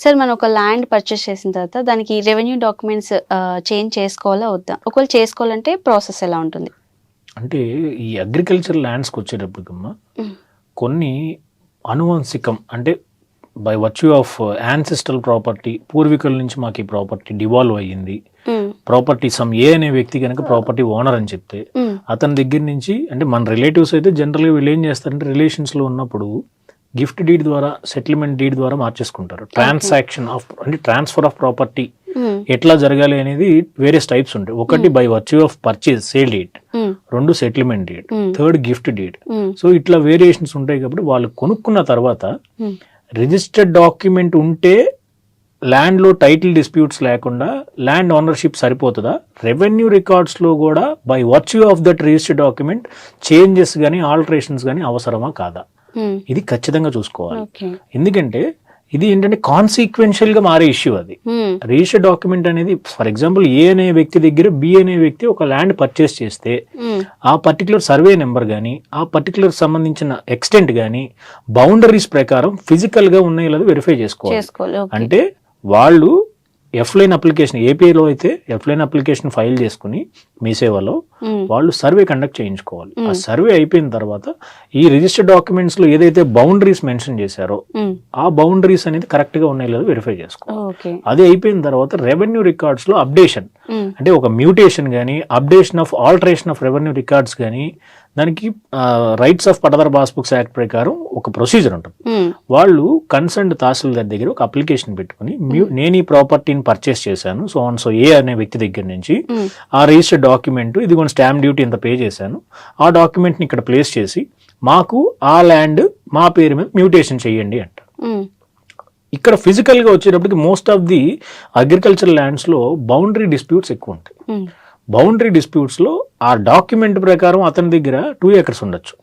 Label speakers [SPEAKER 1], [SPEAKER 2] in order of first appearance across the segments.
[SPEAKER 1] Sir మనం ఒక land purchase చేసిన తర్వాత దానికి రెవెన్యూ డాక్యుమెంట్స్ చేంజ్ చేసుకోవాలా వద్దా? ఒకవేళ చేసుకోవాలంటే ప్రాసెస్ ఎలా ఉంటుంది?
[SPEAKER 2] అంటే ఈ అగ్రికల్చర్ ల్యాండ్స్కి వచ్చేటప్పటికమ్మా కొన్ని అనువంశికం అంటే by virtue of ancestral property, పూర్వీకుల నుంచి మాకు ఈ ప్రాపర్టీ డివాల్వ్ అయ్యింది, ప్రాపర్టీ సమ్ ఏ అనే వ్యక్తి కనుక ప్రాపర్టీ ఓనర్ అని చెప్తే అతని దగ్గర నుంచి, అంటే మన రిలేటివ్స్ అయితే జనరల్గా వీళ్ళు ఏం చేస్తారంటే రిలేషన్స్లో ఉన్నప్పుడు గిఫ్ట్ డీడ్ ద్వారా, సెటిల్మెంట్ డీడ్ ద్వారా మార్చేసుకుంటారు. ట్రాన్సాక్షన్ ఆఫ్ అంటే ట్రాన్స్ఫర్ ఆఫ్ ప్రాపర్టీ ఎట్లా జరగాలి అనేది వేరియస్ టైప్స్ ఉంటాయి. ఒకటి by virtue of purchase, sale deed, రెండు settlement deed, third gift deed. So ఇట్లా వేరియేషన్స్ ఉంటాయి. కాబట్టి వాళ్ళు కొనుక్కున్న తర్వాత రిజిస్టర్డ్ డాక్యుమెంట్ ఉంటే ల్యాండ్లో టైటిల్ డిస్ప్యూట్స్ లేకుండా ల్యాండ్ ఓనర్షిప్ సరిపోతుందా, రెవెన్యూ రికార్డ్స్లో కూడా by virtue of that registered document changes కానీ ఆల్టరేషన్స్ కానీ అవసరమా కాదా, ఇది ఖచ్చితంగా చూసుకోవాలి. ఎందుకంటే ఇది ఏంటంటే కాన్సిక్వెన్షియల్ గా మారే ఇష్యూ. అది రిజిస్టర్డ్ డాక్యుమెంట్ అనేది ఫర్ ఎగ్జాంపుల్ ఏ అనే వ్యక్తి దగ్గర బి అనే వ్యక్తి ఒక ల్యాండ్ పర్చేస్ చేస్తే ఆ పర్టికులర్ సర్వే నెంబర్ కానీ ఆ పర్టికులర్ సంబంధించిన ఎక్స్టెంట్ కానీ బౌండరీస్ ప్రకారం ఫిజికల్ గా ఉన్నాయి లేదా వెరిఫై చేసుకోవాలి. అంటే వాళ్ళు ఎఫ్లైన్ అప్లికేషన్, ఏపీలో అయితే ఎఫ్లైన్ అప్లికేషన్ ఫైల్ చేసుకుని మీ సేవలో వాళ్ళు సర్వే కండక్ట్ చేయించుకోవాలి. ఆ సర్వే అయిపోయిన తర్వాత ఈ రిజిస్టర్డ్ డాక్యుమెంట్స్ లో ఏదైతే బౌండరీస్ మెన్షన్ చేశారో ఆ బౌండరీస్ అనేది కరెక్ట్ గా ఉన్నాయి లేదా వెరిఫై చేసుకోవాలి. అది అయిపోయిన తర్వాత రెవెన్యూ రికార్డ్స్ లో అప్డేషన్, అంటే ఒక మ్యూటేషన్ కానీ updation of alteration of revenue records కానీ దానికి rights of pattadar passbooks act ప్రకారం ఒక ప్రొసీజర్ ఉంటుంది. వాళ్ళు కన్సర్న్డ్ తహసీల్దార్ దగ్గర ఒక అప్లికేషన్ పెట్టుకుని నేను ఈ ప్రాపర్టీని పర్చేస్ చేశాను సో ఏ అనే వ్యక్తి దగ్గర నుంచి, ఆ రిజిస్టర్డ్ డాక్యుమెంట్ ఇది కొన్ని స్టాంప్ డ్యూటీ ఇంత పే చేశాను, ఆ డాక్యుమెంట్ని ఇక్కడ ప్లేస్ చేసి మాకు ఆ ల్యాండ్ మా పేరు మీద మ్యూటేషన్ చేయండి అంట. ఇక్కడ ఫిజికల్ గా వచ్చేటప్పటికి most of the agriculture lands లో బౌండరీ డిస్ప్యూట్స్ ఎక్కువ ఉంటాయి. బౌండరీ డిస్ప్యూట్స్ లో ఆ డాక్యుమెంట్ ప్రకారం అతని దగ్గర 2 acres ఉండొచ్చు.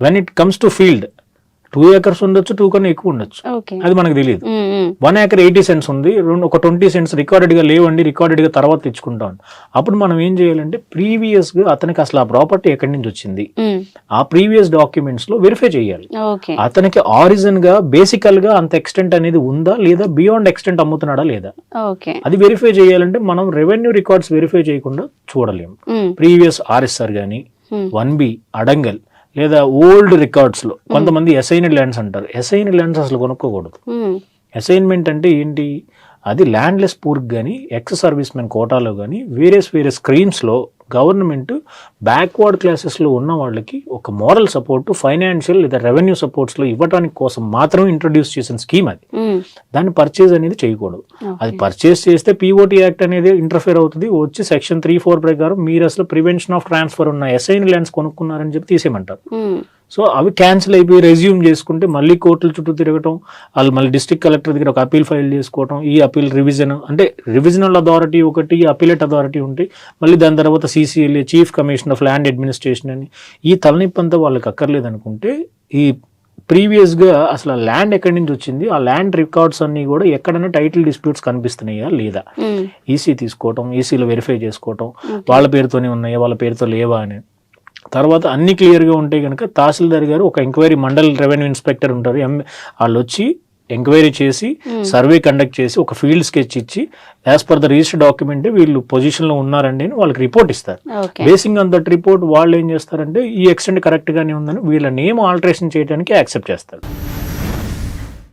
[SPEAKER 2] When it comes to field 2 acres ఉండొచ్చు, 2 కన్నా ఎక్కువ ఉండొచ్చు, అది మనకు తెలియదు. 1 acre 80 cents ఉంది, ఒక 20 cents రికార్డెడ్ గా లేవండి, రికార్డెడ్ గా తర్వాత తెచ్చుకుంటాం. అప్పుడు మనం ఏం చేయాలంటే ప్రీవియస్ గా అతనికి అసలు ఆ ప్రాపర్టీ ఎక్కడి నుంచి వచ్చింది ఆ ప్రీవియస్ డాక్యుమెంట్స్ లో వెరిఫై చేయాలి. అతనికి ఆరిజిన్ గా బేసికల్ గా అంత ఎక్స్టెంట్ అనేది ఉందా లేదా, బియాండ్ ఎక్స్టెంట్ అమ్ముతున్నాడా లేదా, అది వెరిఫై చేయాలంటే మనం రెవెన్యూ రికార్డ్స్ వెరిఫై చేయకుండా చూడలేము. ప్రీవియస్ ఆర్ఎస్ఆర్ గానీ 1B అడంగల్ లేదా ఓల్డ్ రికార్డ్స్ లో కొంతమంది అసైన్డ్ ల్యాండ్స్ అంటారు. అసైన్డ్ ల్యాండ్స్ అసలు కొనుక్కోకూడదు. అసైన్మెంట్ అంటే ఏంటి, అది ల్యాండ్లెస్ పూర్కి కానీ ఎక్స్ సర్వీస్ మెన్ కోటాలో కానీ వేరియస్ స్క్రీమ్స్లో గవర్నమెంట్ బ్యాక్వర్డ్ క్లాసెస్లో ఉన్న వాళ్ళకి ఒక మోరల్ సపోర్ట్, ఫైనాన్షియల్ లేదా రెవెన్యూ సపోర్ట్స్లో ఇవ్వడానికి కోసం మాత్రం ఇంట్రొడ్యూస్ చేసిన స్కీమ్ అది. దాన్ని పర్చేజ్ అనేది చేయకూడదు. అది పర్చేజ్ చేస్తే పిఓటి యాక్ట్ అనేది ఇంటర్ఫేర్ అవుతుంది. వచ్చి సెక్షన్ 3(4) ప్రకారం మీరు అసలు ప్రివెన్షన్ ఆఫ్ ట్రాన్స్ఫర్ ఉన్న అసైన్ ల్యాండ్స్ కొనుక్కున్నారని చెప్పి తీసేయమంటారు. సో అవి క్యాన్సిల్ అయిపోయి రెజ్యూమ్ చేసుకుంటే మళ్ళీ కోర్టుల చుట్టూ తిరగటం, వాళ్ళు మళ్ళీ డిస్ట్రిక్ట్ కలెక్టర్ దగ్గర ఒక అపీల్ ఫైల్ చేసుకోవటం, ఈ అపీల్ రివిజన్ అంటే రివిజనల్ అథారిటీ ఒకటి, అపీలేట్ అథారిటీ ఉంటాయి, మళ్ళీ దాని తర్వాత CCLA chief commissioner of land administration అని. ఈ తలనొప్పి అంతా వాళ్ళకి అక్కర్లేదు అనుకుంటే ఈ ప్రీవియస్గా అసలు ల్యాండ్ ఎక్కడి నుంచి వచ్చింది, ఆ ల్యాండ్ రికార్డ్స్ అన్ని కూడా ఎక్కడైనా టైటిల్ డిస్ప్యూట్స్ కనిపిస్తున్నాయా లేదా, ఈసీ తీసుకోవటం, ఈసీలో వెరిఫై చేసుకోవటం, వాళ్ళ పేరుతోనే ఉన్నాయా వాళ్ళ పేరుతో లేవా అని. తర్వాత అన్ని క్లియర్గా ఉంటే కనుక తహసీల్దార్ గారు ఒక ఎంక్వైరీ, మండల్ రెవెన్యూ ఇన్స్పెక్టర్ ఉంటారు, వాళ్ళు వచ్చి ఎంక్వైరీ చేసి సర్వే కండక్ట్ చేసి ఒక ఫీల్డ్ స్కెచ్ ఇచ్చి as per the registered document వీళ్ళు పొజిషన్లో ఉన్నారండి అని వాళ్ళకి రిపోర్ట్ ఇస్తారు. బేసింగ్ ఆన్ దట్ రిపోర్ట్ వాళ్ళు ఏం చేస్తారంటే ఈ ఎక్స్టెంట్ కరెక్ట్గానే ఉందని వీళ్ళ నేమ్ ఆల్టరేషన్ చేయడానికి యాక్సెప్ట్ చేస్తారు.